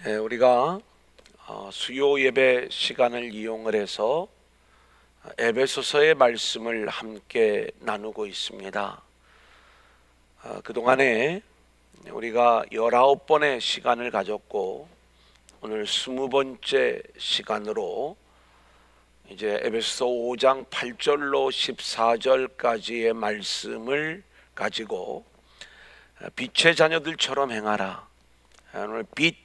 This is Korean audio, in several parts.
우리가 수요 예배 시간을 이용을 해서 에베소서의 말씀을 함께 나누고 있습니다. 그동안에 우리가 19번의 시간을 가졌고 오늘 20번째 시간으로 이제 에베소서 5장 8절로 14절까지의 말씀을 가지고 빛의 자녀들처럼 행하라. 오늘 빛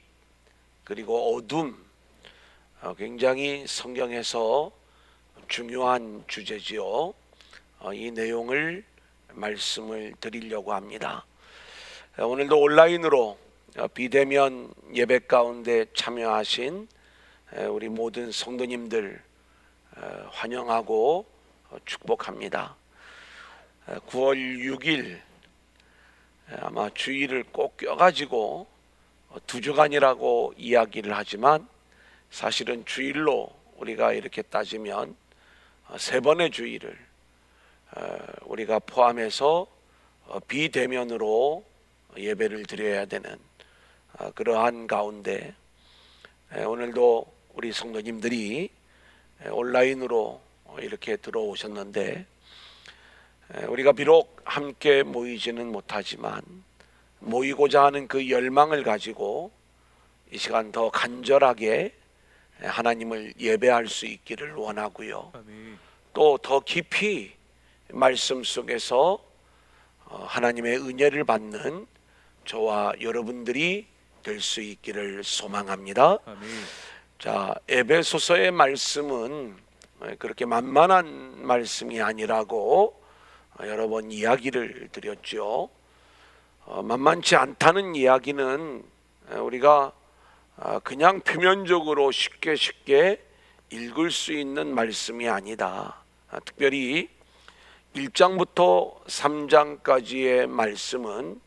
그리고 어둠, 굉장히 성경에서 중요한 주제지요. 이 내용을 말씀을 드리려고 합니다. 오늘도 온라인으로 비대면 예배 가운데 참여하신 우리 모든 성도님들 환영하고 축복합니다. 9월 6일 아마 주일을 꼭 껴가지고 두 주간이라고 이야기를 하지만 사실은 주일로 우리가 이렇게 따지면 세 번의 주일을 우리가 포함해서 비대면으로 예배를 드려야 되는 그러한 가운데 오늘도 우리 성도님들이 온라인으로 이렇게 들어오셨는데 우리가 비록 함께 모이지는 못하지만 모이고자 하는 그 열망을 가지고 이 시간 더 간절하게 하나님을 예배할 수 있기를 원하고요. 또 더 깊이 말씀 속에서 하나님의 은혜를 받는 저와 여러분들이 될 수 있기를 소망합니다. 자, 에베소서의 말씀은 그렇게 만만한 말씀이 아니라고 여러 번 이야기를 드렸죠. 만만치 않다는 이야기는 우리가 그냥 표면적으로 쉽게 읽을 수 있는 말씀이 아니다. 특별히 1장부터 3장까지의 말씀은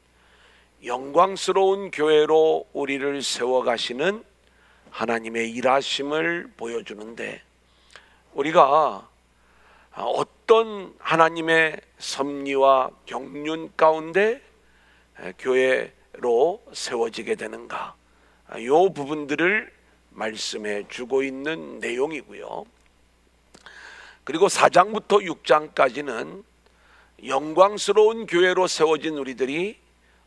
영광스러운 교회로 우리를 세워가시는 하나님의 일하심을 보여주는데 우리가 어떤 하나님의 섭리와 경륜 가운데 교회로 세워지게 되는가, 이 부분들을 말씀해 주고 있는 내용이고요. 그리고 4장부터 6장까지는 영광스러운 교회로 세워진 우리들이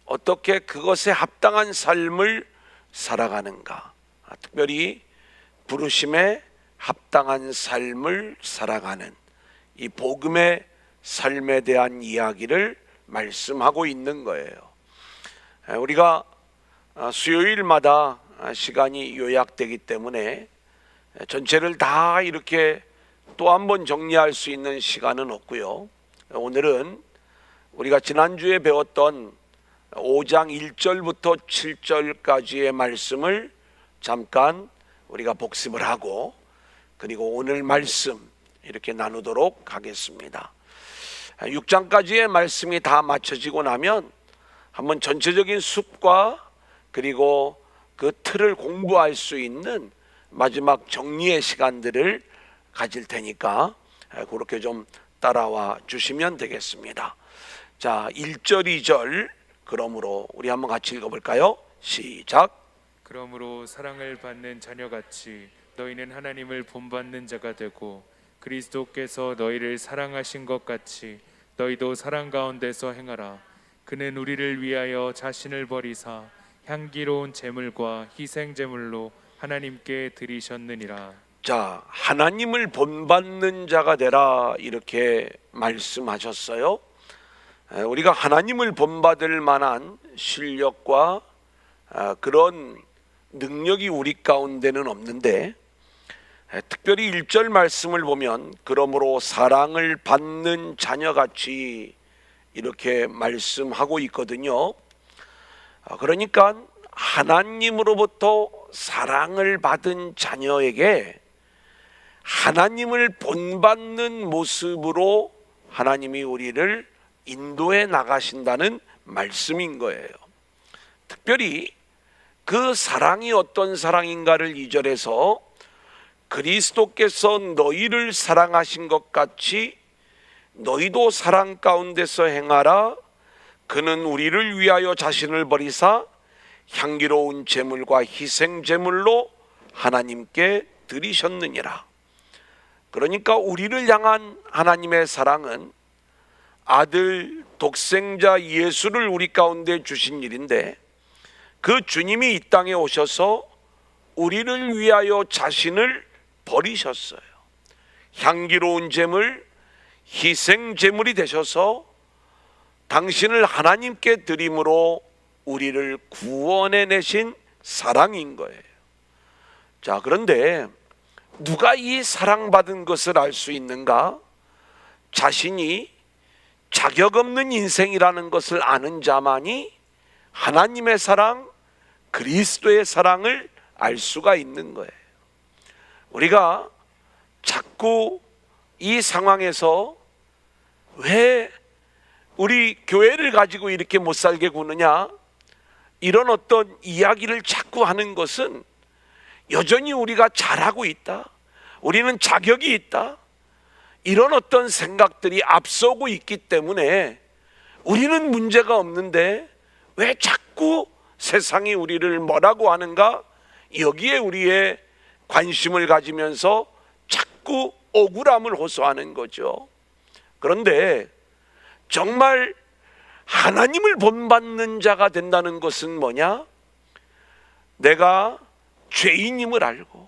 어떻게 그것에 합당한 삶을 살아가는가, 특별히 부르심에 합당한 삶을 살아가는 이 복음의 삶에 대한 이야기를 말씀하고 있는 거예요. 우리가 수요일마다 시간이 요약되기 때문에 전체를 다 이렇게 또 한 번 정리할 수 있는 시간은 없고요. 오늘은 우리가 지난주에 배웠던 5장 1절부터 7절까지의 말씀을 잠깐 우리가 복습을 하고 그리고 오늘 말씀 이렇게 나누도록 하겠습니다. 6장까지의 말씀이 다 맞춰지고 나면 한번 전체적인 숲과 그리고 그 틀을 공부할 수 있는 마지막 정리의 시간들을 가질 테니까 그렇게 좀 따라와 주시면 되겠습니다. 자, 1절 2절 그러므로 우리 한번 같이 읽어볼까요? 시작. 그러므로 사랑을 받는 자녀같이 너희는 하나님을 본받는 자가 되고 그리스도께서 너희를 사랑하신 것 같이 너희도 사랑 가운데서 행하라. 그는 우리를 위하여 자신을 버리사 향기로운 제물과 희생 제물로 하나님께 드리셨느니라. 자, 하나님을 본받는 자가 되라 이렇게 말씀하셨어요. 우리가 하나님을 본받을 만한 실력과 그런 능력이 우리 가운데는 없는데 특별히 1절 말씀을 보면 그러므로 사랑을 받는 자녀같이 이렇게 말씀하고 있거든요. 그러니까 하나님으로부터 사랑을 받은 자녀에게 하나님을 본받는 모습으로 하나님이 우리를 인도해 나가신다는 말씀인 거예요. 특별히 그 사랑이 어떤 사랑인가를 2절에서 그리스도께서 너희를 사랑하신 것 같이 너희도 사랑 가운데서 행하라. 그는 우리를 위하여 자신을 버리사 향기로운 제물과 희생 제물로 하나님께 드리셨느니라. 그러니까 우리를 향한 하나님의 사랑은 아들 독생자 예수를 우리 가운데 주신 일인데, 그 주님이 이 땅에 오셔서 우리를 위하여 자신을 버리셨어요. 향기로운 제물, 희생 제물이 되셔서 당신을 하나님께 드림으로 우리를 구원해 내신 사랑인 거예요. 자, 그런데 누가 이 사랑받은 것을 알 수 있는가? 자신이 자격 없는 인생이라는 것을 아는 자만이 하나님의 사랑, 그리스도의 사랑을 알 수가 있는 거예요. 우리가 자꾸 이 상황에서 왜 우리 교회를 가지고 이렇게 못 살게 구느냐, 이런 어떤 이야기를 자꾸 하는 것은 여전히 우리가 잘하고 있다, 우리는 자격이 있다, 이런 어떤 생각들이 앞서고 있기 때문에 우리는 문제가 없는데 왜 자꾸 세상이 우리를 뭐라고 하는가, 여기에 우리의 관심을 가지면서 자꾸 억울함을 호소하는 거죠. 그런데 정말 하나님을 본받는 자가 된다는 것은 뭐냐? 내가 죄인임을 알고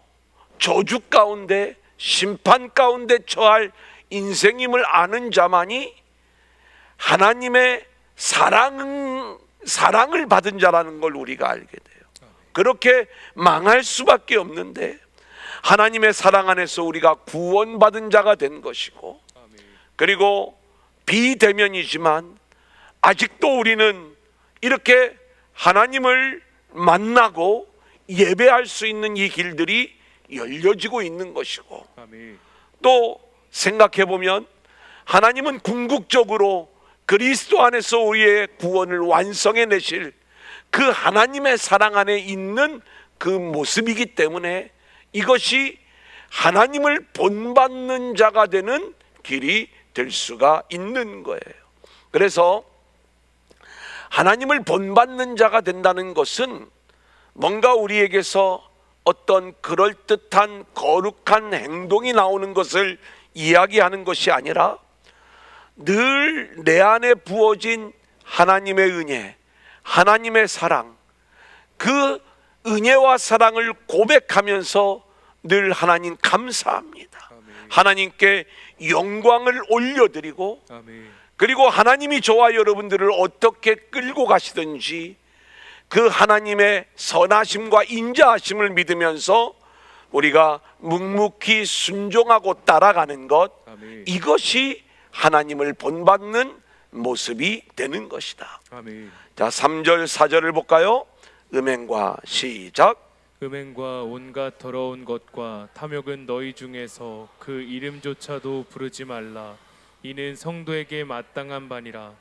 저주 가운데, 심판 가운데 처할 인생임을 아는 자만이 하나님의 사랑을 받은 자라는 걸 우리가 알게 돼요. 그렇게 망할 수밖에 없는데 하나님의 사랑 안에서 우리가 구원받은 자가 된 것이고, 그리고 비대면이지만 아직도 우리는 이렇게 하나님을 만나고 예배할 수 있는 이 길들이 열려지고 있는 것이고, 또 생각해 보면 하나님은 궁극적으로 그리스도 안에서 우리의 구원을 완성해 내실 그 하나님의 사랑 안에 있는 그 모습이기 때문에 이것이 하나님을 본받는 자가 되는 길이 될 수가 있는 거예요. 그래서 하나님을 본받는 자가 된다는 것은 뭔가 우리에게서 어떤 그럴듯한 거룩한 행동이 나오는 것을 이야기하는 것이 아니라 늘 내 안에 부어진 하나님의 은혜, 하나님의 사랑, 그 은혜와 사랑을 고백하면서 늘 하나님 감사합니다, 하나님께 영광을 올려드리고, 그리고 하나님이 저와 여러분들을 어떻게 끌고 가시든지 그 하나님의 선하심과 인자하심을 믿으면서 우리가 묵묵히 순종하고 따라가는 것, 이것이 하나님을 본받는 모습이 되는 것이다. 자, 3절 4절을 볼까요? 음행과 시작. 음행과 온갖 더러운 것과 탐욕은 너희 중에서 그 이름조차도 부르지 말라. 이는 성도에게 마땅한 바니라.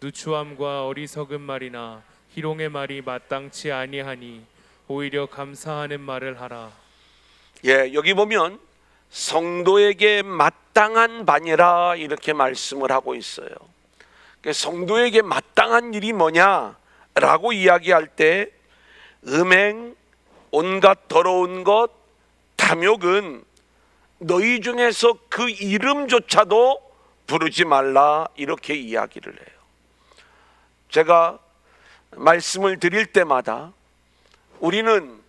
누추함과 어리석은 말이나 희롱의 말이 마땅치 아니하니 오히려 감사하는 말을 하라. 예, 여기 보면 성도에게 마땅한 바니라 이렇게 말씀을 하고 있어요. 성도에게 마땅한 일이 뭐냐라고 이야기할 때 음행, 온갖 더러운 것, 탐욕은 너희 중에서 그 이름조차도 부르지 말라 이렇게 이야기를 해요. 제가 말씀을 드릴 때마다 우리는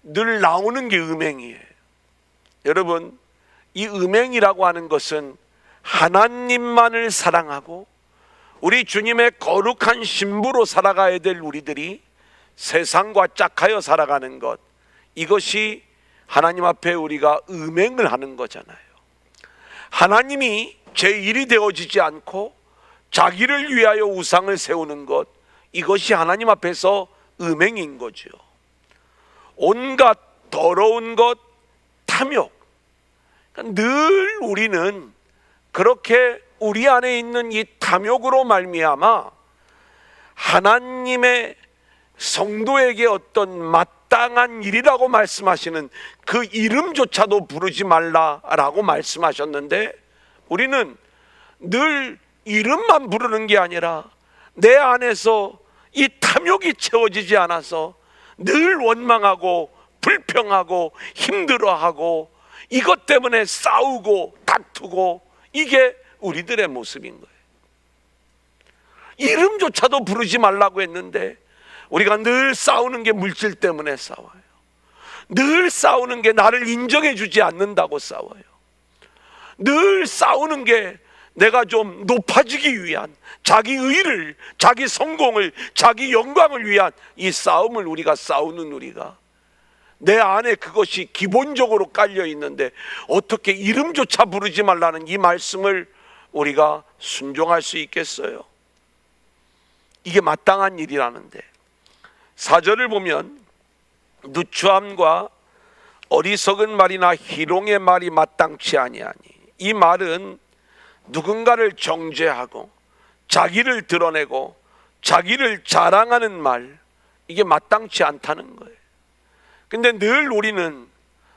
늘 나오는 게 음행이에요. 여러분, 이 음행이라고 하는 것은 하나님만을 사랑하고 우리 주님의 거룩한 신부로 살아가야 될 우리들이 세상과 짝하여 살아가는 것, 이것이 하나님 앞에 우리가 음행을 하는 거잖아요. 하나님이 제1이 되어지지 않고 자기를 위하여 우상을 세우는 것, 이것이 하나님 앞에서 음행인 거죠. 온갖 더러운 것, 탐욕, 늘 우리는 그렇게 우리 안에 있는 이 탐욕으로 말미암아 하나님의 성도에게 어떤 마땅한 일이라고 말씀하시는 그 이름조차도 부르지 말라라고 말씀하셨는데, 우리는 늘 이름만 부르는 게 아니라 내 안에서 이 탐욕이 채워지지 않아서 늘 원망하고 불평하고 힘들어하고 이것 때문에 싸우고 다투고, 이게 우리들의 모습인 거예요. 이름조차도 부르지 말라고 했는데 우리가 늘 싸우는 게 물질 때문에 싸워요. 늘 싸우는 게 나를 인정해 주지 않는다고 싸워요. 늘 싸우는 게 내가 좀 높아지기 위한, 자기 의를, 자기 성공을, 자기 영광을 위한 이 싸움을 우리가 싸우는, 우리가 내 안에 그것이 기본적으로 깔려 있는데 어떻게 이름조차 부르지 말라는 이 말씀을 우리가 순종할 수 있겠어요? 이게 마땅한 일이라는데, 4절을 보면 누추함과 어리석은 말이나 희롱의 말이 마땅치 아니하니, 이 말은 누군가를 정죄하고 자기를 드러내고 자기를 자랑하는 말, 이게 마땅치 않다는 거예요. 근데 늘 우리는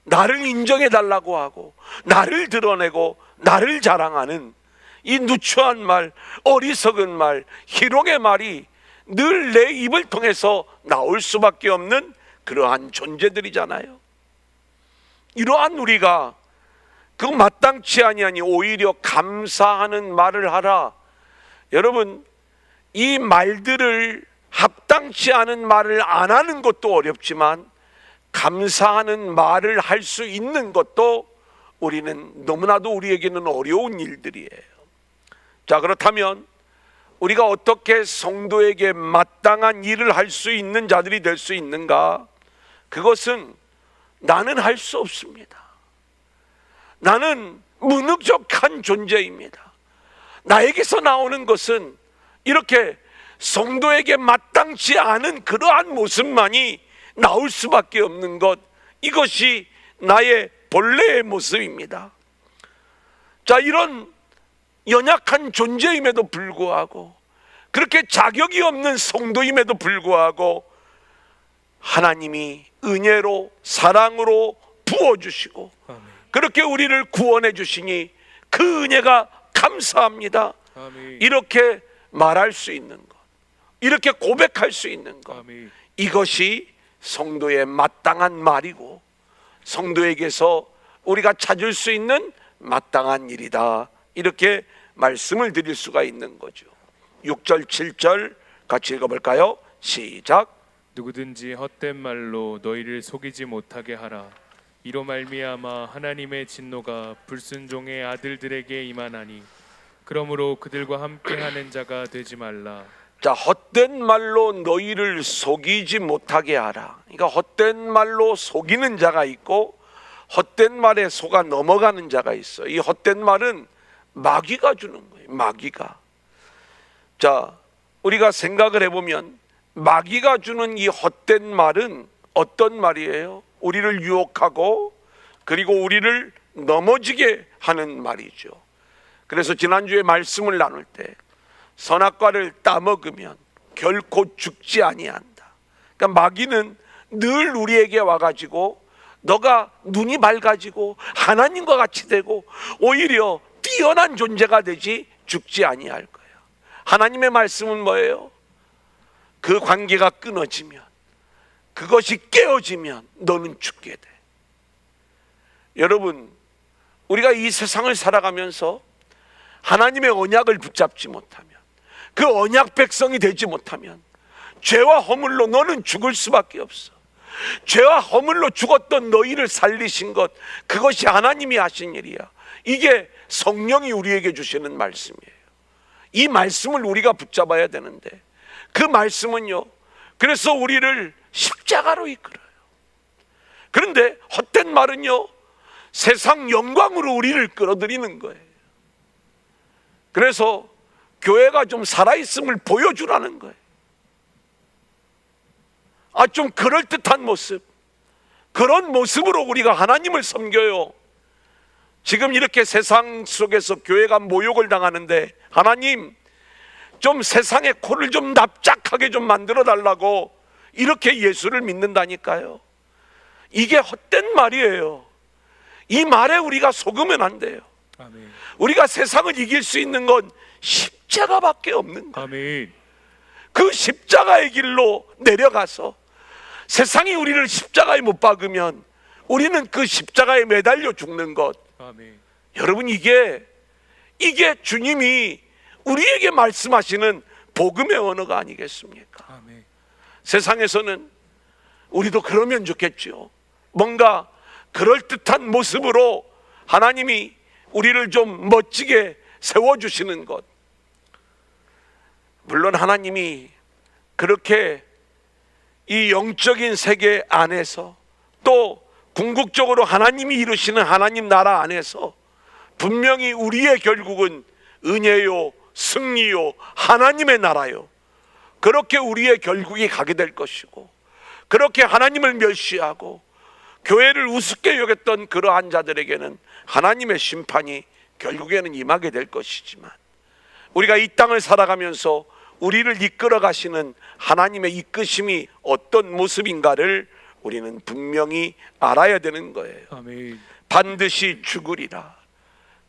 나를 인정해 달라고 하고 나를 드러내고 나를 자랑하는 이 누추한 말, 어리석은 말, 희롱의 말이 늘 내 입을 통해서 나올 수밖에 없는 그러한 존재들이잖아요. 이러한 우리가 그 마땅치 아니하니 오히려 감사하는 말을 하라. 여러분, 이 말들을, 합당치 않은 말을 안 하는 것도 어렵지만 감사하는 말을 할 수 있는 것도 우리는 너무나도 우리에게는 어려운 일들이에요. 자, 그렇다면 우리가 어떻게 성도에게 마땅한 일을 할 수 있는 자들이 될 수 있는가? 그것은 나는 할 수 없습니다. 나는 무능력한 존재입니다. 나에게서 나오는 것은 이렇게 성도에게 마땅치 않은 그러한 모습만이 나올 수밖에 없는 것, 이것이 나의 본래의 모습입니다. 자, 이런 연약한 존재임에도 불구하고, 그렇게 자격이 없는 성도임에도 불구하고 하나님이 은혜로 사랑으로 부어주시고 그렇게 우리를 구원해 주시니 그 은혜가 감사합니다. 아멘. 이렇게 말할 수 있는 것, 이렇게 고백할 수 있는 것, 아멘. 이것이 성도의 마땅한 말이고 성도에게서 우리가 찾을 수 있는 마땅한 일이다, 이렇게 말씀을 드릴 수가 있는 거죠. 6절 7절 같이 읽어볼까요? 시작. 누구든지 헛된 말로 너희를 속이지 못하게 하라. 이로 말미암아 하나님의 진노가 불순종의 아들들에게 임하나니 그러므로 그들과 함께하는 자가 되지 말라. 자, 헛된 말로 너희를 속이지 못하게 하라. 그러니까 헛된 말로 속이는 자가 있고 헛된 말에 속아 넘어가는 자가 있어. 이 헛된 말은 마귀가 주는 거예요. 마귀가. 자, 우리가 생각을 해보면 마귀가 주는 이 헛된 말은 어떤 말이에요? 우리를 유혹하고 그리고 우리를 넘어지게 하는 말이죠. 그래서 지난주에 말씀을 나눌 때 선악과를 따먹으면 결코 죽지 아니한다. 그러니까 마귀는 늘 우리에게 와가지고 너가 눈이 밝아지고 하나님과 같이 되고 오히려 뛰어난 존재가 되지 죽지 아니할 거예요. 하나님의 말씀은 뭐예요? 그 관계가 끊어지면, 그것이 깨어지면 너는 죽게 돼. 여러분, 우리가 이 세상을 살아가면서 하나님의 언약을 붙잡지 못하면, 그 언약 백성이 되지 못하면 죄와 허물로 너는 죽을 수밖에 없어. 죄와 허물로 죽었던 너희를 살리신 것, 그것이 하나님이 하신 일이야. 이게 성령이 우리에게 주시는 말씀이에요. 이 말씀을 우리가 붙잡아야 되는데 그 말씀은요, 그래서 우리를 십자가로 이끌어요. 그런데 헛된 말은요, 세상 영광으로 우리를 끌어들이는 거예요. 그래서 교회가 좀 살아있음을 보여주라는 거예요. 좀 그럴듯한 모습, 그런 모습으로 우리가 하나님을 섬겨요. 지금 이렇게 세상 속에서 교회가 모욕을 당하는데 하나님, 좀 세상의 코를 좀 납작하게 좀 만들어 달라고 이렇게 예수를 믿는다니까요. 이게 헛된 말이에요. 이 말에 우리가 속으면 안 돼요. 아멘. 우리가 세상을 이길 수 있는 건 십자가밖에 없는 거예요. 아멘. 그 십자가의 길로 내려가서 세상이 우리를 십자가에 못 박으면 우리는 그 십자가에 매달려 죽는 것. 아멘. 여러분, 이게 주님이 우리에게 말씀하시는 복음의 언어가 아니겠습니까? 아멘. 세상에서는 우리도 그러면 좋겠죠. 뭔가 그럴듯한 모습으로 하나님이 우리를 좀 멋지게 세워주시는 것. 물론 하나님이 그렇게 이 영적인 세계 안에서 또 궁극적으로 하나님이 이루시는 하나님 나라 안에서 분명히 우리의 결국은 은혜요, 승리요, 하나님의 나라요, 그렇게 우리의 결국이 가게 될 것이고, 그렇게 하나님을 멸시하고 교회를 우습게 여겼던 그러한 자들에게는 하나님의 심판이 결국에는 임하게 될 것이지만, 우리가 이 땅을 살아가면서 우리를 이끌어 가시는 하나님의 이끄심이 어떤 모습인가를 우리는 분명히 알아야 되는 거예요. 아멘. 반드시 죽으리라.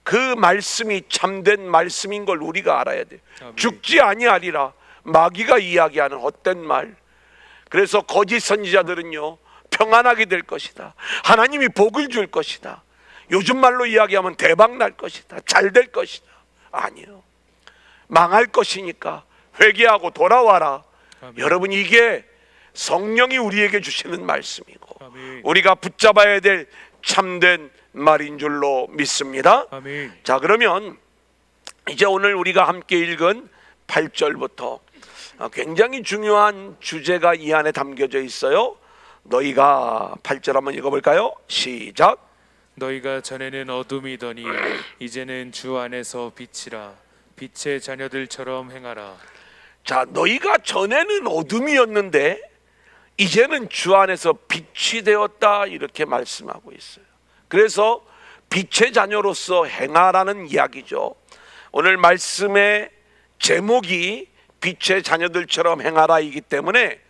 그 말씀이 참된 말씀인 걸 우리가 알아야 돼요. 아멘. 죽지 아니하리라. 마귀가 이야기하는 헛된 말. 그래서 거짓 선지자들은요, 평안하게 될 것이다, 하나님이 복을 줄 것이다, 요즘 말로 이야기하면 대박 날 것이다, 잘 될 것이다. 아니요, 망할 것이니까 회개하고 돌아와라. 아멘. 여러분, 이게 성령이 우리에게 주시는 말씀이고 아멘. 우리가 붙잡아야 될 참된 말인 줄로 믿습니다. 아멘. 자, 그러면 이제 오늘 우리가 함께 읽은 8절부터 굉장히 중요한 주제가 이 안에 담겨져 있어요. 너희가 8절 한번 읽어볼까요? 시작. 너희가 전에는 어둠이더니 이제는 주 안에서 빛이라. 빛의 자녀들처럼 행하라. 자, 너희가 전에는 어둠이었는데 이제는 주 안에서 빛이 되었다, 이렇게 말씀하고 있어요. 그래서 빛의 자녀로서 행하라는 이야기죠. 오늘 말씀의 제목이 빛의 자녀들처럼 행하라이기 때문에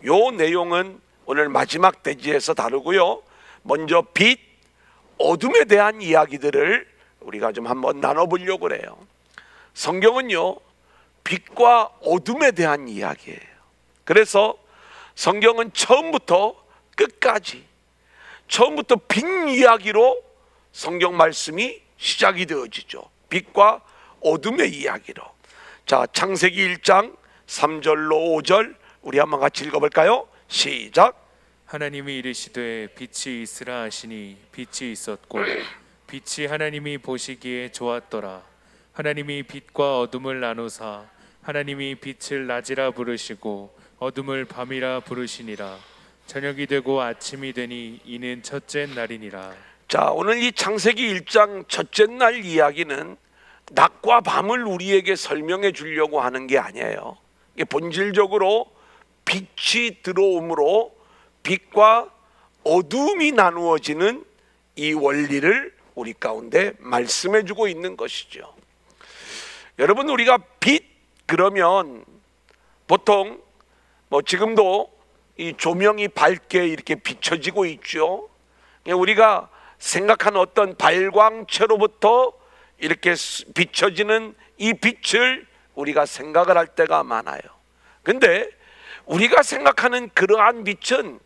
요 내용은 오늘 마지막 대지에서 다루고요. 먼저 빛, 어둠에 대한 이야기들을 우리가 좀 한번 나눠보려고 그래요. 성경은요, 빛과 어둠에 대한 이야기예요. 그래서 성경은 처음부터 끝까지, 처음부터 빛 이야기로 성경 말씀이 시작이 되어지죠. 빛과 어둠의 이야기로. 자, 창세기 1장 3절로 5절 우리 한번 같이 읽어볼까요? 시작. 하나님이 이르시되 빛이 있으라 하시니 빛이 있었고 빛이 하나님이 보시기에 좋았더라. 하나님이 빛과 어둠을 나누사 하나님이 빛을 낮이라 부르시고 어둠을 밤이라 부르시니라. 저녁이 되고 아침이 되니 이는 첫째 날이니라. 자, 오늘 이 창세기 1장 첫째 날 이야기는 낮과 밤을 우리에게 설명해 주려고 하는 게 아니에요. 이게 본질적으로 빛이 들어옴으로 빛과 어둠이 나누어지는 이 원리를 우리 가운데 말씀해 주고 있는 것이죠. 여러분, 우리가 빛 그러면 보통 지금도 이 조명이 밝게 이렇게 비춰지고 있죠. 우리가 생각하는 어떤 발광체로부터 이렇게 비춰지는 이 빛을 우리가 생각을 할 때가 많아요. 근데 우리가 생각하는 그러한 빛은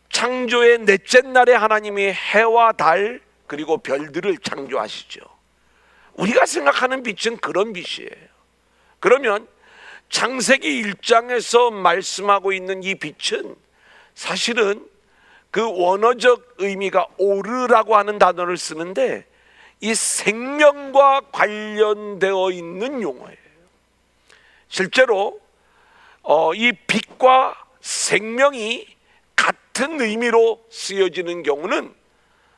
창조의 넷째 날에 하나님이 해와 달 그리고 별들을 창조하시죠. 우리가 생각하는 빛은 그런 빛이에요. 그러면 창세기 1장에서 말씀하고 있는 이 빛은 사실은 그 원어적 의미가 오르라고 하는 단어를 쓰는데 이 생명과 관련되어 있는 용어예요. 실제로 이 빛과 생명이 같은 의미로 쓰여지는 경우는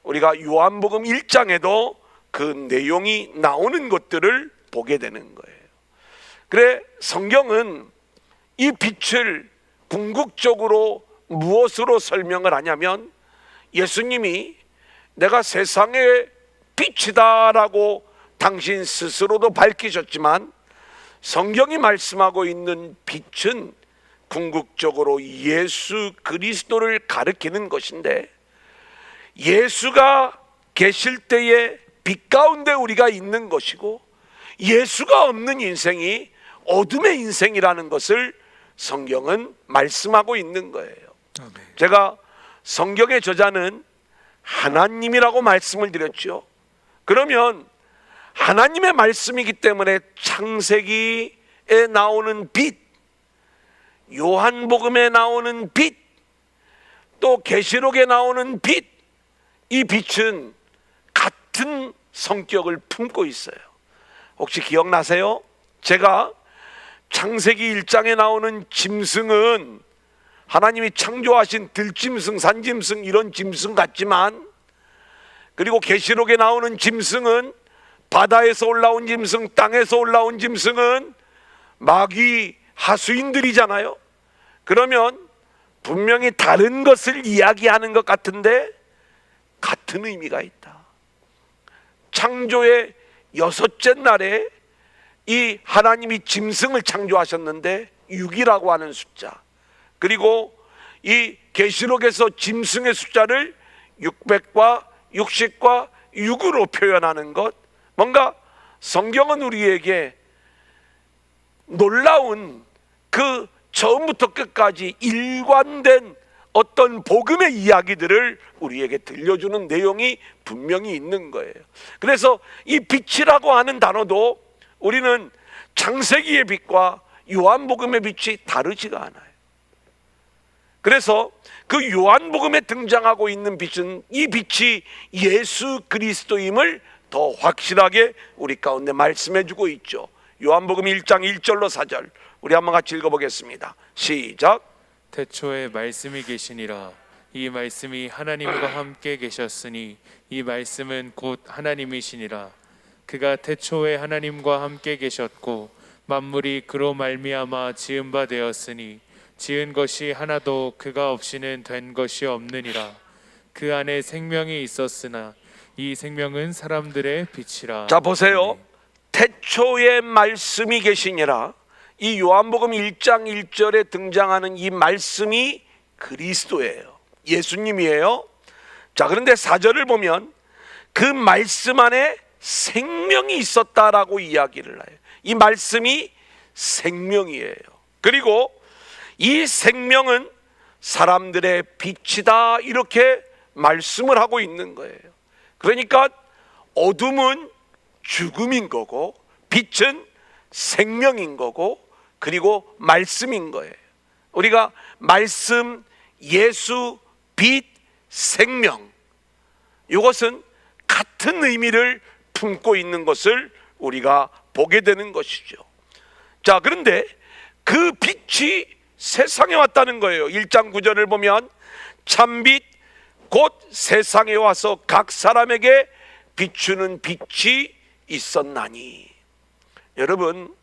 우리가 요한복음 1장에도 그 내용이 나오는 것들을 보게 되는 거예요. 그래, 성경은 이 빛을 궁극적으로 무엇으로 설명을 하냐면 예수님이 내가 세상의 빛이다라고 당신 스스로도 밝히셨지만 성경이 말씀하고 있는 빛은 궁극적으로 예수 그리스도를 가리키는 것인데, 예수가 계실 때에 빛 가운데 우리가 있는 것이고 예수가 없는 인생이 어둠의 인생이라는 것을 성경은 말씀하고 있는 거예요. 제가 성경의 저자는 하나님이라고 말씀을 드렸죠. 그러면 하나님의 말씀이기 때문에 창세기에 나오는 빛, 요한복음에 나오는 빛, 또 계시록에 나오는 빛, 이 빛은 같은 성격을 품고 있어요. 혹시 기억나세요? 제가 창세기 1장에 나오는 짐승은 하나님이 창조하신 들짐승, 산짐승 이런 짐승 같지만, 그리고 계시록에 나오는 짐승은 바다에서 올라온 짐승, 땅에서 올라온 짐승은 마귀 하수인들이잖아요. 그러면 분명히 다른 것을 이야기하는 것 같은데 같은 의미가 있다. 창조의 6째 날에 이 하나님이 짐승을 창조하셨는데 6이라고 하는 숫자, 그리고 이 계시록에서 짐승의 숫자를 600과 60과 6으로 표현하는 것, 뭔가 성경은 우리에게 놀라운 그 처음부터 끝까지 일관된 어떤 복음의 이야기들을 우리에게 들려주는 내용이 분명히 있는 거예요. 그래서 이 빛이라고 하는 단어도 우리는 창세기의 빛과 요한복음의 빛이 다르지가 않아요. 그래서 그 요한복음에 등장하고 있는 빛은 이 빛이 예수 그리스도임을 더 확실하게 우리 가운데 말씀해 주고 있죠. 요한복음 1장 1절로 4절 우리 한번 같이 읽어보겠습니다. 시작. 태초에 말씀이 계시니라. 이 말씀이 하나님과 함께 계셨으니 이 말씀은 곧 하나님이시니라. 그가 태초에 하나님과 함께 계셨고 만물이 그로 말미암아 지은 바 되었으니 지은 것이 하나도 그가 없이는 된 것이 없느니라. 그 안에 생명이 있었으나 이 생명은 사람들의 빛이라. 자 보세요. 태초에 말씀이 계시니라. 이 요한복음 1장 1절에 등장하는 이 말씀이 그리스도예요. 예수님이에요. 자 그런데 4절을 보면 그 말씀 안에 생명이 있었다라고 이야기를 해요. 이 말씀이 생명이에요. 그리고 이 생명은 사람들의 빛이다 이렇게 말씀을 하고 있는 거예요. 그러니까 어둠은 죽음인 거고 빛은 생명인 거고 그리고 말씀인 거예요. 우리가 말씀, 예수, 빛, 생명, 이것은 같은 의미를 품고 있는 것을 우리가 보게 되는 것이죠. 자 그런데 그 빛이 세상에 왔다는 거예요. 1장 9절을 보면 참빛 곧 세상에 와서 각 사람에게 비추는 빛이 있었나니. 여러분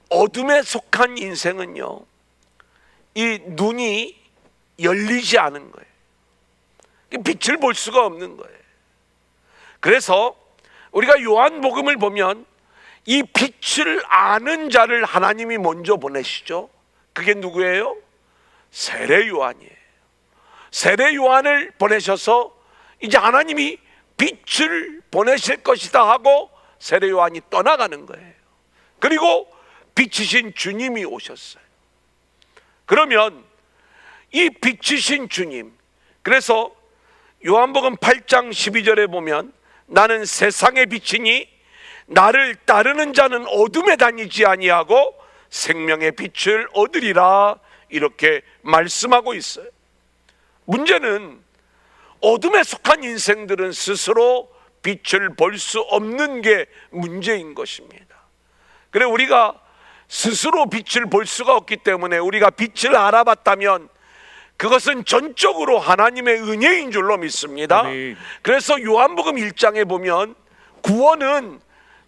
어둠에 속한 인생은요 이 눈이 열리지 않은 거예요. 빛을 볼 수가 없는 거예요. 그래서 우리가 요한복음을 보면 이 빛을 아는 자를 하나님이 먼저 보내시죠. 그게 누구예요? 세례 요한이에요. 세례 요한을 보내셔서 이제 하나님이 빛을 보내실 것이다 하고 세례 요한이 떠나가는 거예요. 그리고 빛이신 주님이 오셨어요. 그러면 이 빛이신 주님, 그래서 요한복음 8장 12절에 보면 나는 세상의 빛이니 나를 따르는 자는 어둠에 다니지 아니하고 생명의 빛을 얻으리라 이렇게 말씀하고 있어요. 문제는 어둠에 속한 인생들은 스스로 빛을 볼 수 없는 게 문제인 것입니다. 그래 우리가 스스로 빛을 볼 수가 없기 때문에 우리가 빛을 알아봤다면 그것은 전적으로 하나님의 은혜인 줄로 믿습니다. 그래서 요한복음 1장에 보면 구원은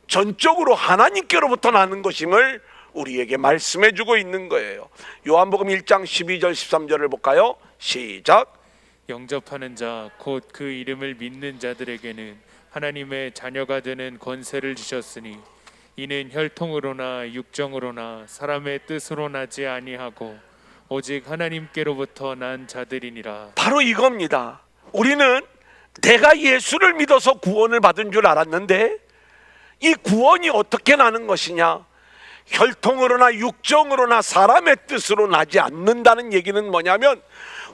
전적으로 하나님께로부터 나는 것임을 우리에게 말씀해 주고 있는 거예요. 요한복음 1장 12절 13절을 볼까요? 시작. 영접하는 자 곧 그 이름을 믿는 자들에게는 하나님의 자녀가 되는 권세를 주셨으니 이는 혈통으로나 육정으로나 사람의 뜻으로 나지 아니하고 오직 하나님께로부터 난 자들이니라. 바로 이겁니다. 우리는 내가 예수를 믿어서 구원을 받은 줄 알았는데 이 구원이 어떻게 나는 것이냐? 혈통으로나 육정으로나 사람의 뜻으로 나지 않는다는 얘기는 뭐냐면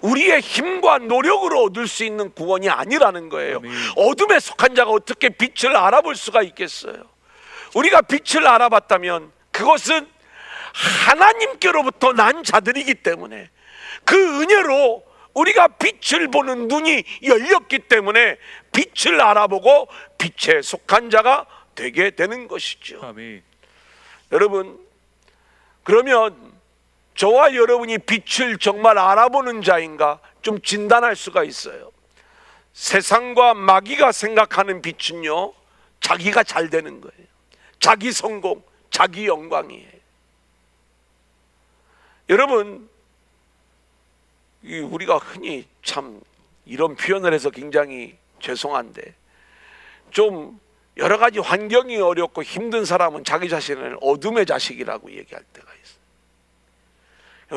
우리의 힘과 노력으로 얻을 수 있는 구원이 아니라는 거예요. 아멘. 어둠에 속한 자가 어떻게 빛을 알아볼 수가 있겠어요? 우리가 빛을 알아봤다면 그것은 하나님께로부터 난 자들이기 때문에, 그 은혜로 우리가 빛을 보는 눈이 열렸기 때문에 빛을 알아보고 빛에 속한 자가 되게 되는 것이죠. 아멘. 여러분, 그러면 저와 여러분이 빛을 정말 알아보는 자인가 좀 진단할 수가 있어요. 세상과 마귀가 생각하는 빛은요, 자기가 잘 되는 거예요. 자기 성공, 자기 영광이에요. 여러분, 우리가 흔히 참 이런 표현을 해서 굉장히 죄송한데, 좀 여러 가지 환경이 어렵고 힘든 사람은 자기 자신을 어둠의 자식이라고 얘기할 때가 있어요.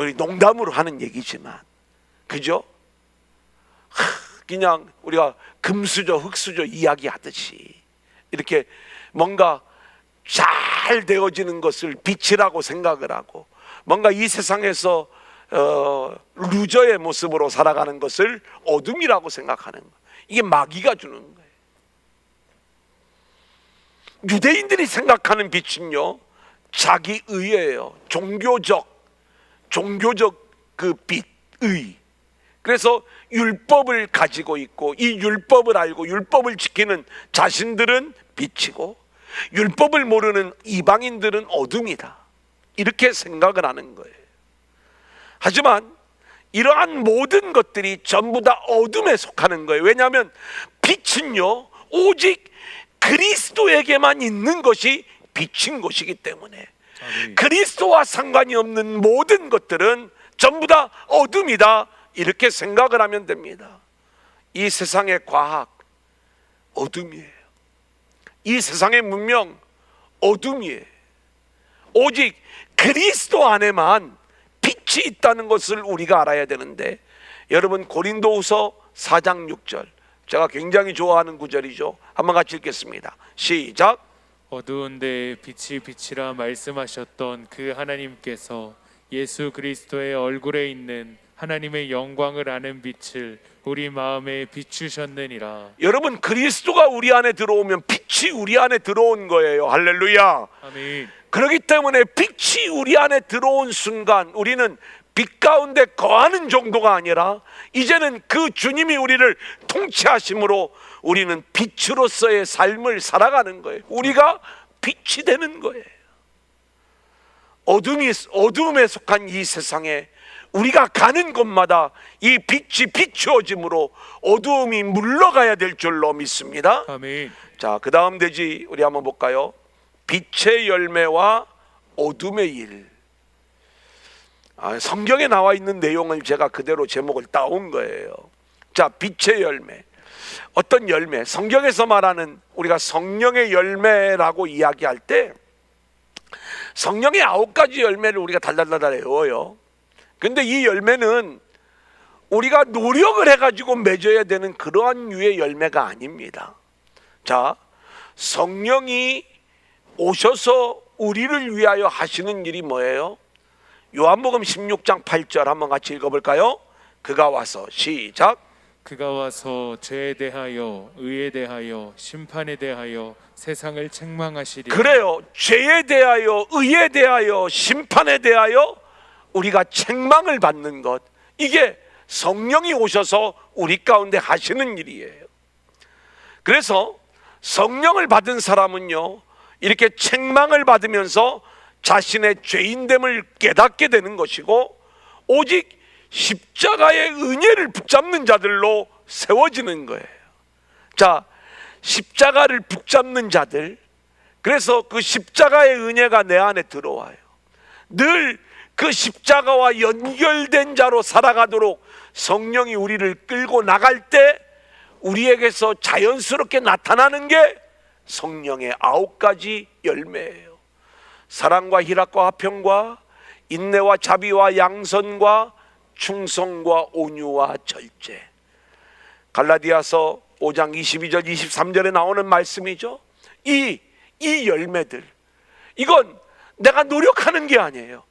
우리 농담으로 하는 얘기지만, 그죠? 그냥 우리가 금수저 흙수저 이야기하듯이 이렇게 뭔가 잘 되어지는 것을 빛이라고 생각을 하고, 뭔가 이 세상에서 루저의 모습으로 살아가는 것을 어둠이라고 생각하는 거예요. 이게 마귀가 주는 거예요. 유대인들이 생각하는 빛은요, 자기 의예요. 종교적 그 빛의. 그래서 율법을 가지고 있고, 이 율법을 알고 율법을 지키는 자신들은 빛이고, 율법을 모르는 이방인들은 어둠이다, 이렇게 생각을 하는 거예요. 하지만 이러한 모든 것들이 전부 다 어둠에 속하는 거예요. 왜냐하면 빛은요, 오직 그리스도에게만 있는 것이 빛인 것이기 때문에, 아멘. 그리스도와 상관이 없는 모든 것들은 전부 다 어둠이다, 이렇게 생각을 하면 됩니다. 이 세상의 과학, 어둠이에요. 이 세상의 문명, 어둠이에요. 오직 그리스도 안에만 빛이 있다는 것을 우리가 알아야 되는데, 여러분, 고린도후서 4장 6절, 제가 굉장히 좋아하는 구절이죠. 한번 같이 읽겠습니다. 시작. 어두운 데에 빛이 빛이라 말씀하셨던 그 하나님께서 예수 그리스도의 얼굴에 있는 하나님의 영광을 아는 빛을 우리 마음에 비추셨느니라. 여러분, 그리스도가 우리 안에 들어오면 빛이 우리 안에 들어온 거예요. 할렐루야. 아멘. 그렇기 때문에 빛이 우리 안에 들어온 순간 우리는 빛 가운데 거하는 정도가 아니라, 이제는 그 주님이 우리를 통치하심으로 우리는 빛으로서의 삶을 살아가는 거예요. 우리가 빛이 되는 거예요. 어둠에 속한 이 세상에 우리가 가는 곳마다 이 빛이 비추어짐으로 어두움이 물러가야 될 줄로 믿습니다. 아멘. 자, 그 다음 대지 우리 한번 볼까요? 빛의 열매와 어둠의 일. 성경에 나와 있는 내용을 제가 그대로 제목을 따온 거예요. 자, 빛의 열매. 어떤 열매? 성경에서 말하는 우리가 성령의 열매라고 이야기할 때 성령의 9가지 열매를 우리가 달달달달 외워요. 근데 이 열매는 우리가 노력을 해가지고 맺어야 되는 그러한 유의 열매가 아닙니다. 자, 성령이 오셔서 우리를 위하여 하시는 일이 뭐예요? 요한복음 16장 8절 한번 같이 읽어볼까요? 그가 와서, 시작. 그가 와서 죄에 대하여 의에 대하여 심판에 대하여 세상을 책망하시리라. 그래요. 죄에 대하여 의에 대하여 심판에 대하여 우리가 책망을 받는 것, 이게 성령이 오셔서 우리 가운데 하시는 일이에요. 그래서 성령을 받은 사람은요, 이렇게 책망을 받으면서 자신의 죄인됨을 깨닫게 되는 것이고, 오직 십자가의 은혜를 붙잡는 자들로 세워지는 거예요. 자, 십자가를 붙잡는 자들, 그래서 그 십자가의 은혜가 내 안에 들어와요. 늘 그 십자가와 연결된 자로 살아가도록 성령이 우리를 끌고 나갈 때 우리에게서 자연스럽게 나타나는 게 성령의 9가지 열매예요. 사랑과 희락과 화평과 인내와 자비와 양선과 충성과 온유와 절제. 갈라디아서 5장 22절 23절에 나오는 말씀이죠. 이 열매들, 이건 내가 노력하는 게 아니에요.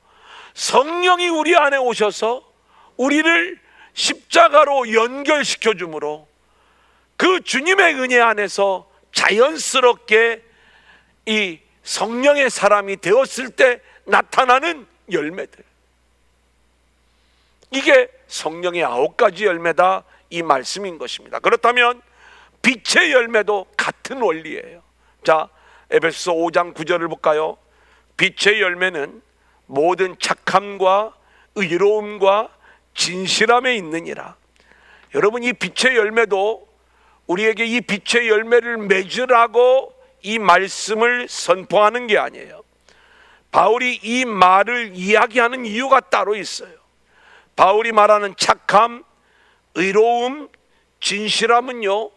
성령이 우리 안에 오셔서 우리를 십자가로 연결시켜 주므로 그 주님의 은혜 안에서 자연스럽게 이 성령의 사람이 되었을 때 나타나는 열매들, 이게 성령의 9가지 열매다, 이 말씀인 것입니다. 그렇다면 빛의 열매도 같은 원리예요. 자, 에베소서 5장 9절을 볼까요? 빛의 열매는 모든 착함과 의로움과 진실함에 있느니라. 여러분, 이 빛의 열매도 우리에게 이 빛의 열매를 맺으라고 이 말씀을 선포하는 게 아니에요. 바울이 이 말을 이야기하는 이유가 따로 있어요. 바울이 말하는 착함, 의로움, 진실함은요,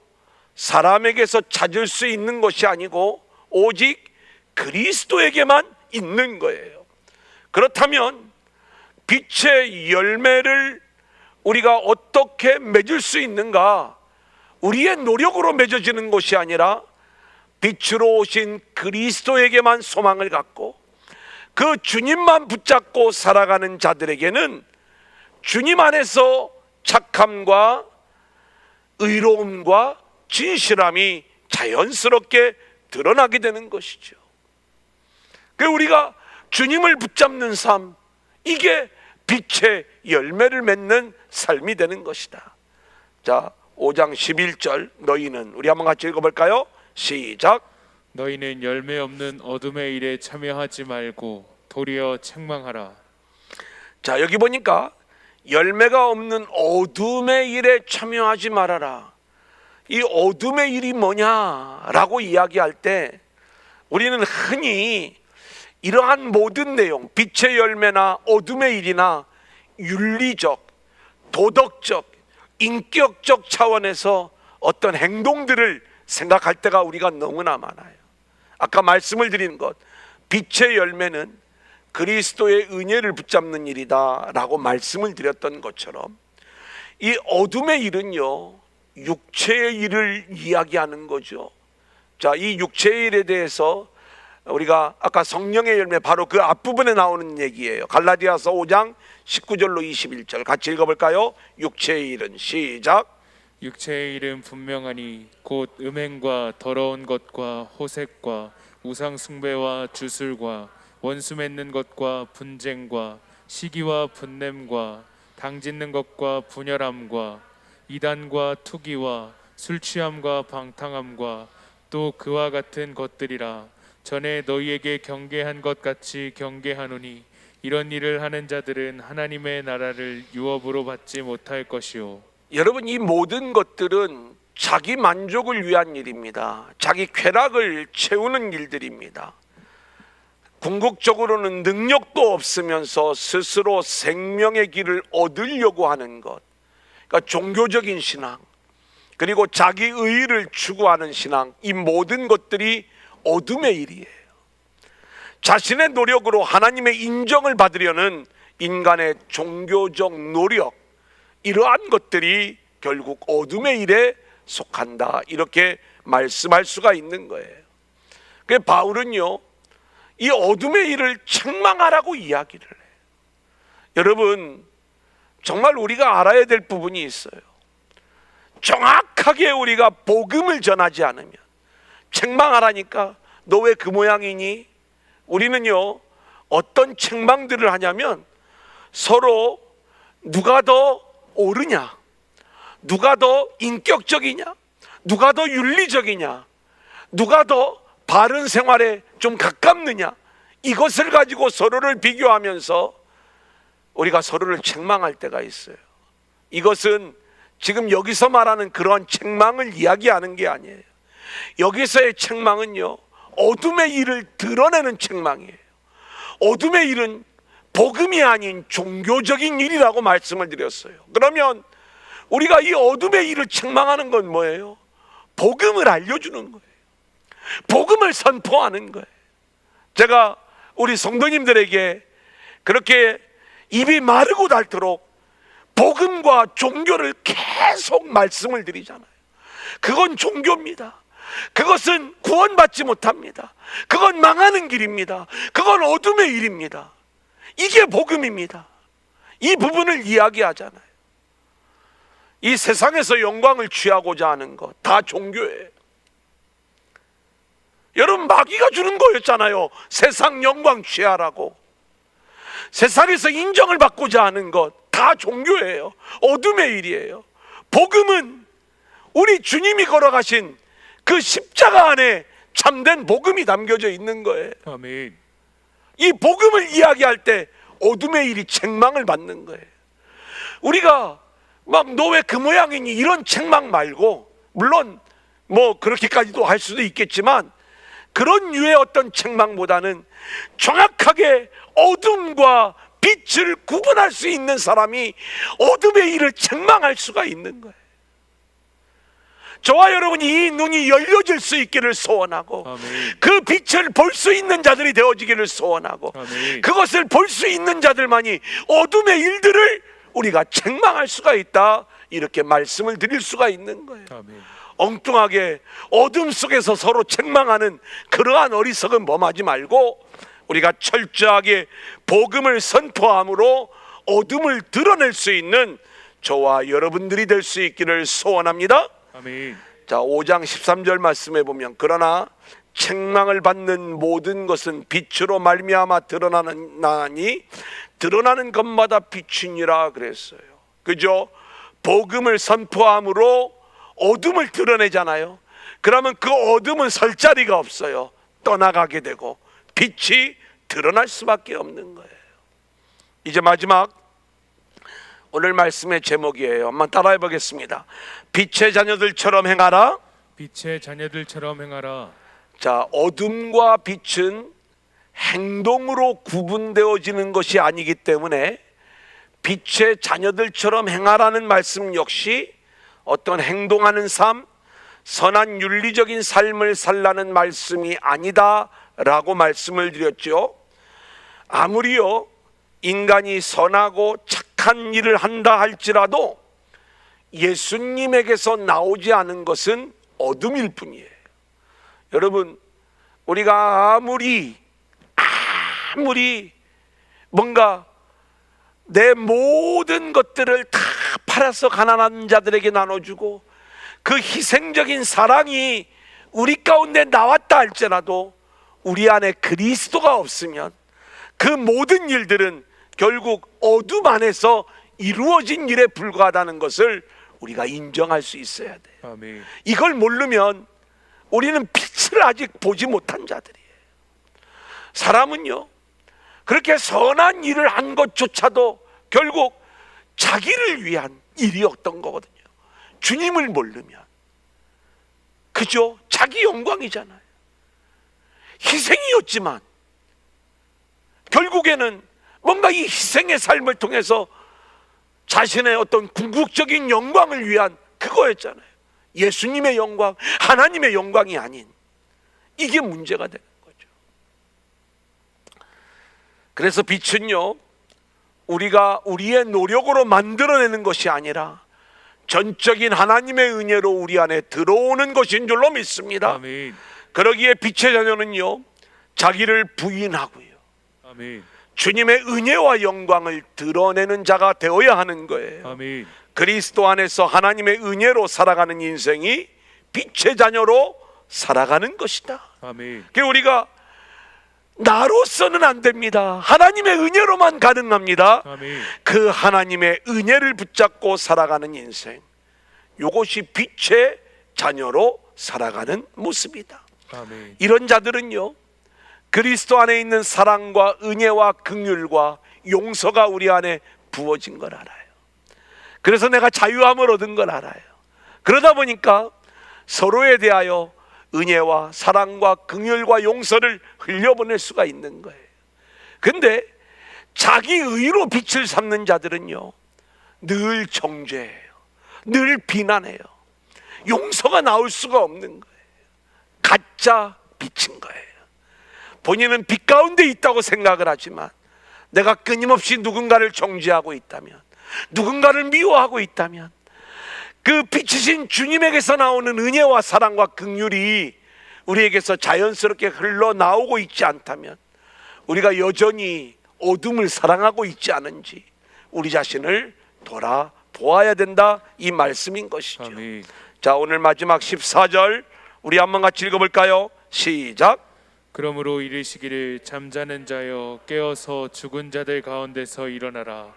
사람에게서 찾을 수 있는 것이 아니고 오직 그리스도에게만 있는 거예요. 그렇다면 빛의 열매를 우리가 어떻게 맺을 수 있는가? 우리의 노력으로 맺어지는 것이 아니라 빛으로 오신 그리스도에게만 소망을 갖고 그 주님만 붙잡고 살아가는 자들에게는 주님 안에서 착함과 의로움과 진실함이 자연스럽게 드러나게 되는 것이죠. 그래서 우리가 주님을 붙잡는 삶, 이게 빛의 열매를 맺는 삶이 되는 것이다. 자, 5장 11절, 너희는, 우리 한번 같이 읽어볼까요? 시작. 너희는 열매 없는 어둠의 일에 참여하지 말고 도리어 책망하라. 자, 여기 보니까 열매가 없는 어둠의 일에 참여하지 말아라. 이 어둠의 일이 뭐냐라고 이야기할 때 우리는 흔히 이러한 모든 내용, 빛의 열매나 어둠의 일이나 윤리적, 도덕적, 인격적 차원에서 어떤 행동들을 생각할 때가 우리가 너무나 많아요. 아까 말씀을 드린 것, 빛의 열매는 그리스도의 은혜를 붙잡는 일이다 라고 말씀을 드렸던 것처럼, 이 어둠의 일은요, 육체의 일을 이야기하는 거죠. 자, 이 육체의 일에 대해서 우리가 아까 성령의 열매, 바로 그 앞부분에 나오는 얘기예요. 갈라디아서 5장 19절로 21절 같이 읽어볼까요? 육체의 일은, 시작. 육체의 일은 분명하니 곧 음행과 더러운 것과 호색과 우상 숭배와 주술과 원수 맺는 것과 분쟁과 시기와 분냄과 당짓는 것과 분열함과 이단과 투기와 술 취함과 방탕함과 또 그와 같은 것들이라. 전에 너희에게 경계한 것 같이 경계하노니 이런 일을 하는 자들은 하나님의 나라를 유업으로 받지 못할 것이요. 여러분, 이 모든 것들은 자기 만족을 위한 일입니다. 자기 쾌락을 채우는 일들입니다. 궁극적으로는 능력도 없으면서 스스로 생명의 길을 얻으려고 하는 것, 그러니까 종교적인 신앙, 그리고 자기 의의를 추구하는 신앙, 이 모든 것들이 어둠의 일이에요. 자신의 노력으로 하나님의 인정을 받으려는 인간의 종교적 노력, 이러한 것들이 결국 어둠의 일에 속한다, 이렇게 말씀할 수가 있는 거예요. 그래서 바울은요, 이 어둠의 일을 책망하라고 이야기를 해요. 여러분, 정말 우리가 알아야 될 부분이 있어요. 정확하게 우리가 복음을 전하지 않으면 책망하라니까 너 왜 그 모양이니? 우리는요, 어떤 책망들을 하냐면 서로 누가 더 옳으냐, 누가 더 인격적이냐, 누가 더 윤리적이냐, 누가 더 바른 생활에 좀 가깝느냐, 이것을 가지고 서로를 비교하면서 우리가 서로를 책망할 때가 있어요. 이것은 지금 여기서 말하는 그런 책망을 이야기하는 게 아니에요. 여기서의 책망은요, 어둠의 일을 드러내는 책망이에요. 어둠의 일은 복음이 아닌 종교적인 일이라고 말씀을 드렸어요. 그러면 우리가 이 어둠의 일을 책망하는 건 뭐예요? 복음을 알려주는 거예요. 복음을 선포하는 거예요. 제가 우리 성도님들에게 그렇게 입이 마르고 닳도록 복음과 종교를 계속 말씀을 드리잖아요. 그건 종교입니다. 그것은 구원받지 못합니다. 그건 망하는 길입니다. 그건 어둠의 일입니다. 이게 복음입니다. 이 부분을 이야기하잖아요. 이 세상에서 영광을 취하고자 하는 것 다 종교예요. 여러분, 마귀가 주는 거였잖아요. 세상 영광 취하라고. 세상에서 인정을 받고자 하는 것 다 종교예요. 어둠의 일이에요. 복음은 우리 주님이 걸어가신 그 십자가 안에 참된 복음이 담겨져 있는 거예요. 아멘. 이 복음을 이야기할 때 어둠의 일이 책망을 받는 거예요. 우리가 막 너 왜 그 모양이니 이런 책망 말고, 물론 뭐 그렇게까지도 할 수도 있겠지만 그런 류의 어떤 책망보다는 정확하게 어둠과 빛을 구분할 수 있는 사람이 어둠의 일을 책망할 수가 있는 거예요. 저와 여러분이 이 눈이 열려질 수 있기를 소원하고, 아멘. 그 빛을 볼 수 있는 자들이 되어지기를 소원하고, 아멘. 그것을 볼 수 있는 자들만이 어둠의 일들을 우리가 책망할 수가 있다, 이렇게 말씀을 드릴 수가 있는 거예요. 아멘. 엉뚱하게 어둠 속에서 서로 책망하는 그러한 어리석은 범하지 말고, 우리가 철저하게 복음을 선포함으로 어둠을 드러낼 수 있는 저와 여러분들이 될 수 있기를 소원합니다. 아멘. 자, 5장 13절 말씀에 보면, 그러나 책망을 받는 모든 것은 빛으로 말미암아 드러나니 드러나는 것마다 빛이니라 그랬어요. 그죠? 복음을 선포함으로 어둠을 드러내잖아요. 그러면 그 어둠은 설 자리가 없어요. 떠나가게 되고 빛이 드러날 수밖에 없는 거예요. 이제 마지막 오늘 말씀의 제목이에요. 한번 따라해 보겠습니다. 빛의 자녀들처럼 행하라. 빛의 자녀들처럼 행하라. 자, 어둠과 빛은 행동으로 구분되어지는 것이 아니기 때문에 빛의 자녀들처럼 행하라는 말씀 역시 어떤 행동하는 삶, 선한 윤리적인 삶을 살라는 말씀이 아니다라고 말씀을 드렸죠. 아무리요 인간이 선하고 착한 일을 한다 할지라도 예수님에게서 나오지 않은 것은 어둠일 뿐이에요. 여러분, 우리가 아무리 뭔가 내 모든 것들을 다 팔아서 가난한 자들에게 나눠주고 그 희생적인 사랑이 우리 가운데 나왔다 할지라도 우리 안에 그리스도가 없으면 그 모든 일들은 결국 어둠 안에서 이루어진 일에 불과하다는 것을 우리가 인정할 수 있어야 돼요. 아멘. 이걸 모르면 우리는 빛을 아직 보지 못한 자들이에요. 사람은요 그렇게 선한 일을 한 것조차도 결국 자기를 위한 일이었던 거거든요. 주님을 모르면 그죠? 자기 영광이잖아요. 희생이었지만 결국에는 뭔가 이 희생의 삶을 통해서 자신의 어떤 궁극적인 영광을 위한 그거였잖아요. 예수님의 영광, 하나님의 영광이 아닌, 이게 문제가 되는 거죠. 그래서 빛은요 우리가 우리의 노력으로 만들어내는 것이 아니라 전적인 하나님의 은혜로 우리 안에 들어오는 것인 줄로 믿습니다. 아멘. 그러기에 빛의 자녀는요 자기를 부인하고요 아멘. 주님의 은혜와 영광을 드러내는 자가 되어야 하는 거예요. 아멘. 그리스도 안에서 하나님의 은혜로 살아가는 인생이 빛의 자녀로 살아가는 것이다. 아멘. 그러니까 우리가 나로서는 안 됩니다. 하나님의 은혜로만 가능합니다. 아멘. 그 하나님의 은혜를 붙잡고 살아가는 인생, 이것이 빛의 자녀로 살아가는 모습이다. 아멘. 이런 자들은요 그리스도 안에 있는 사랑과 은혜와 긍휼과 용서가 우리 안에 부어진 걸 알아요. 그래서 내가 자유함을 얻은 걸 알아요. 그러다 보니까 서로에 대하여 은혜와 사랑과 긍휼과 용서를 흘려보낼 수가 있는 거예요. 근데 자기 의로 빛을 삼는 자들은요 늘 정죄해요. 늘 비난해요. 용서가 나올 수가 없는 거예요. 가짜 빛인 거예요. 본인은 빛 가운데 있다고 생각을 하지만 내가 끊임없이 누군가를 정죄하고 있다면, 누군가를 미워하고 있다면, 그 빛이신 주님에게서 나오는 은혜와 사랑과 긍휼이 우리에게서 자연스럽게 흘러나오고 있지 않다면 우리가 여전히 어둠을 사랑하고 있지 않은지 우리 자신을 돌아보아야 보아야 된다, 이 말씀인 것이죠. 아멘. 자, 오늘 마지막 14절 우리 한번 같이 읽어볼까요? 시작. 그러므로 이르시기를 잠자는 자여 깨어서 죽은 자들 가운데서 일어나라.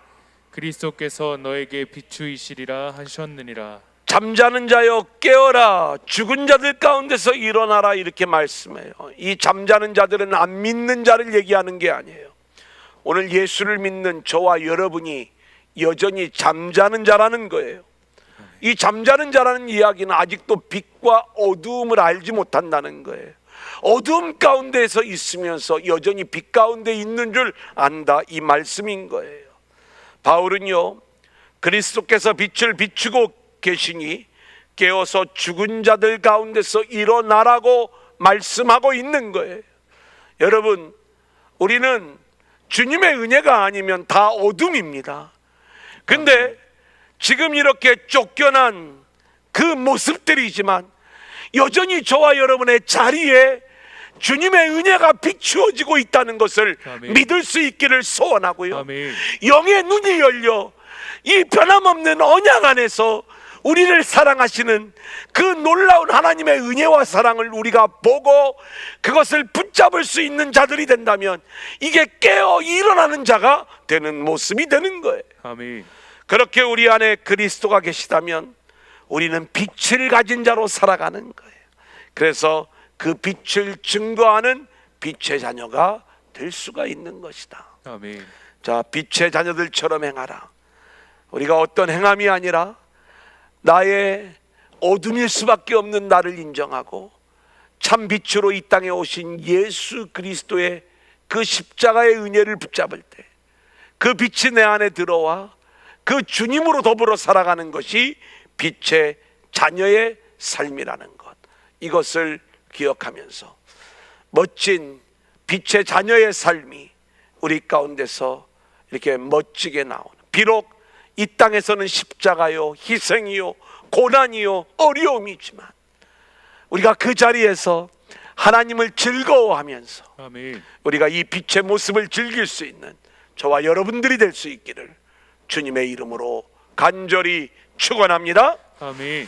그리스도께서 너에게 비추이시리라 하셨느니라. 잠자는 자여 깨어라, 죽은 자들 가운데서 일어나라, 이렇게 말씀해요. 이 잠자는 자들은 안 믿는 자를 얘기하는 게 아니에요. 오늘 예수를 믿는 저와 여러분이 여전히 잠자는 자라는 거예요. 이 잠자는 자라는 이야기는 아직도 빛과 어두움을 알지 못한다는 거예요. 어두움 가운데에서 있으면서 여전히 빛 가운데 있는 줄 안다, 이 말씀인 거예요. 바울은요, 그리스도께서 빛을 비추고 계시니 깨어서 죽은 자들 가운데서 일어나라고 말씀하고 있는 거예요. 여러분, 우리는 주님의 은혜가 아니면 다 어둠입니다. 근데 지금 이렇게 쫓겨난 그 모습들이지만 여전히 저와 여러분의 자리에 주님의 은혜가 비추어지고 있다는 것을 아멘. 믿을 수 있기를 소원하고요. 아멘. 영의 눈이 열려 이 변함없는 언약 안에서 우리를 사랑하시는 그 놀라운 하나님의 은혜와 사랑을 우리가 보고 그것을 붙잡을 수 있는 자들이 된다면 이게 깨어 일어나는 자가 되는 모습이 되는 거예요. 아멘. 그렇게 우리 안에 그리스도가 계시다면 우리는 빛을 가진 자로 살아가는 거예요. 그래서 그 빛을 증거하는 빛의 자녀가 될 수가 있는 것이다. 아멘. 자, 빛의 자녀들처럼 행하라. 우리가 어떤 행함이 아니라 나의 어둠일 수밖에 없는 나를 인정하고 참 빛으로 이 땅에 오신 예수 그리스도의 그 십자가의 은혜를 붙잡을 때 그 빛이 내 안에 들어와 그 주님으로 더불어 살아가는 것이 빛의 자녀의 삶이라는 것, 이것을 기억하면서 멋진 빛의 자녀의 삶이 우리 가운데서 이렇게 멋지게 나오는, 비록 이 땅에서는 십자가요, 희생이요, 고난이요, 어려움이지만 우리가 그 자리에서 하나님을 즐거워하면서 아멘. 우리가 이 빛의 모습을 즐길 수 있는 저와 여러분들이 될 수 있기를 주님의 이름으로 간절히 축원합니다. 아멘.